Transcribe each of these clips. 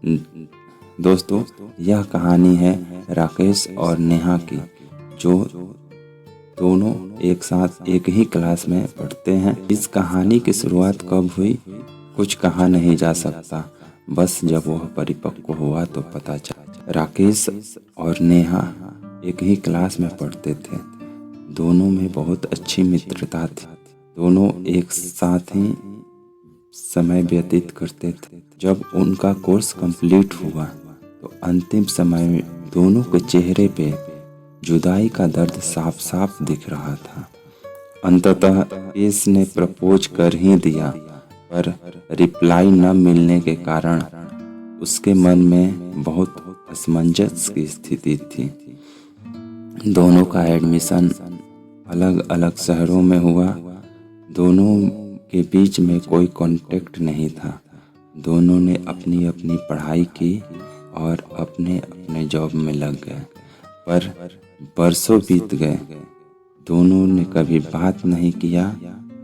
दोस्तों, यह कहानी है राकेश और नेहा की, जो दोनों एक साथ एक ही क्लास में पढ़ते हैं। इस कहानी की शुरुआत कब हुई कुछ कहा नहीं जा सकता, बस जब वह परिपक्व हुआ तो पता चला। राकेश और नेहा एक ही क्लास में पढ़ते थे। दोनों में बहुत अच्छी मित्रता थी। दोनों एक साथ ही समय व्यतीत करते थे। जब उनका कोर्स कंप्लीट हुआ तो अंतिम समय में दोनों के चेहरे पे जुदाई का दर्द साफ साफ दिख रहा था। अंततः केस ने प्रपोज कर ही दिया, पर रिप्लाई न मिलने के कारण उसके मन में बहुत असमंजस की स्थिति थी। दोनों का एडमिशन अलग अलग शहरों में हुआ। दोनों के बीच में कोई कांटेक्ट नहीं था। दोनों ने अपनी अपनी पढ़ाई की और अपने अपने जॉब में लग गए, पर बरसों बीत गए। दोनों ने कभी बात नहीं किया,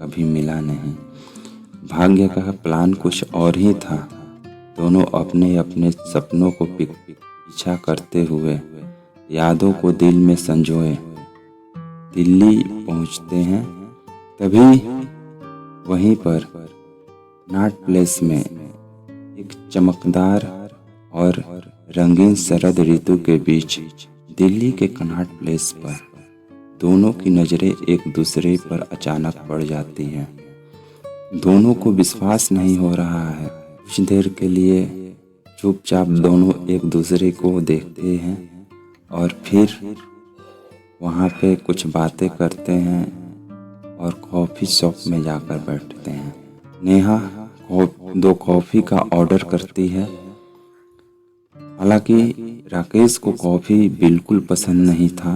कभी मिला नहीं। भाग्य का प्लान कुछ और ही था। दोनों अपने अपने सपनों को पीछा करते हुए यादों को दिल में संजोए दिल्ली पहुंचते हैं। तभी वहीं पर कनॉट प्लेस में एक चमकदार और रंगीन शरद ऋतु के बीच दिल्ली के कनॉट प्लेस पर दोनों की नज़रें एक दूसरे पर अचानक पड़ जाती हैं। दोनों को विश्वास नहीं हो रहा है। कुछ देर के लिए चुपचाप दोनों एक दूसरे को देखते हैं और फिर वहाँ पे कुछ बातें करते हैं और कॉफ़ी शॉप में जाकर बैठते हैं। नेहा 2 कॉफ़ी का ऑर्डर करती है। हालांकि राकेश को कॉफ़ी बिल्कुल पसंद नहीं था,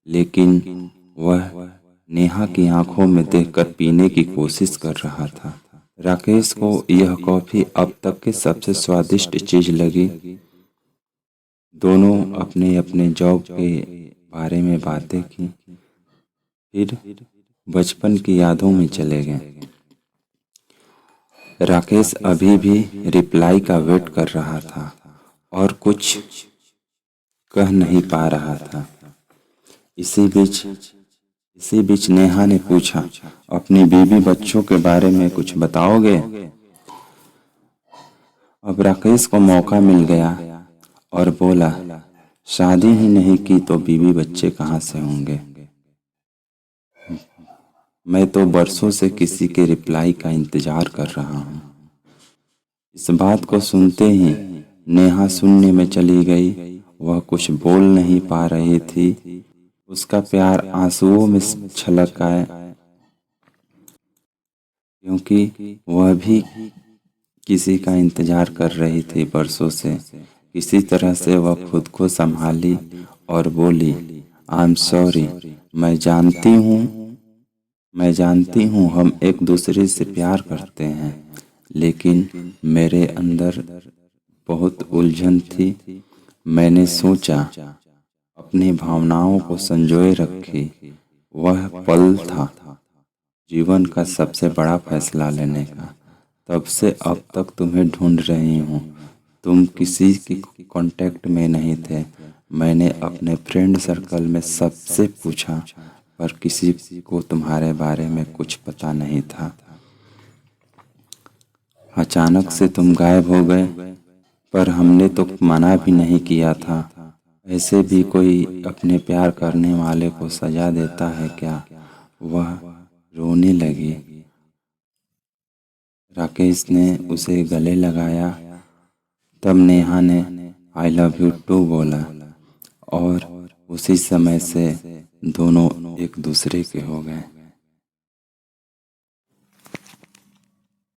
लेकिन वह नेहा की आंखों में देखकर पीने की कोशिश कर रहा था। राकेश को यह कॉफ़ी अब तक की सबसे स्वादिष्ट चीज़ लगी। दोनों अपने अपने जॉब के बारे में बातें की, फिर बचपन की यादों में चले गए। राकेश अभी भी रिप्लाई का वेट कर रहा था और कुछ कह नहीं पा रहा था। इसी बीच नेहा ने पूछा, अपनी बीवी बच्चों के बारे में कुछ बताओगे? अब राकेश को मौका मिल गया और बोला, शादी ही नहीं की तो बीवी बच्चे कहाँ से होंगे? मैं तो बरसों से किसी के रिप्लाई का इंतजार कर रहा हूँ। इस बात को सुनते ही नेहा शून्य में चली गई। वह कुछ बोल नहीं पा रही थी। उसका प्यार आंसुओं में छलक आए, क्योंकि वह भी किसी का इंतजार कर रही थी बरसों से। किसी तरह से वह खुद को संभाली और बोली, आई एम सॉरी। मैं जानती हूँ हम एक दूसरे से प्यार करते हैं, लेकिन मेरे अंदर बहुत उलझन थी। मैंने सोचा अपनी भावनाओं को संजोए रखी। वह पल था जीवन का सबसे बड़ा फैसला लेने का। तब से अब तक तुम्हें ढूंढ रही हूँ। तुम किसी के कांटेक्ट में नहीं थे। मैंने अपने फ्रेंड सर्कल में सबसे पूछा, पर किसी को तुम्हारे बारे में कुछ पता नहीं था। अचानक से तुम गायब हो गए, पर हमने तो मना भी नहीं किया था। ऐसे भी कोई अपने प्यार करने वाले को सजा देता है क्या? वह रोने लगी। राकेश ने उसे गले लगाया। तब नेहा ने आई लव यू टू बोला और उसी समय से दोनों एक दूसरे के हो गए।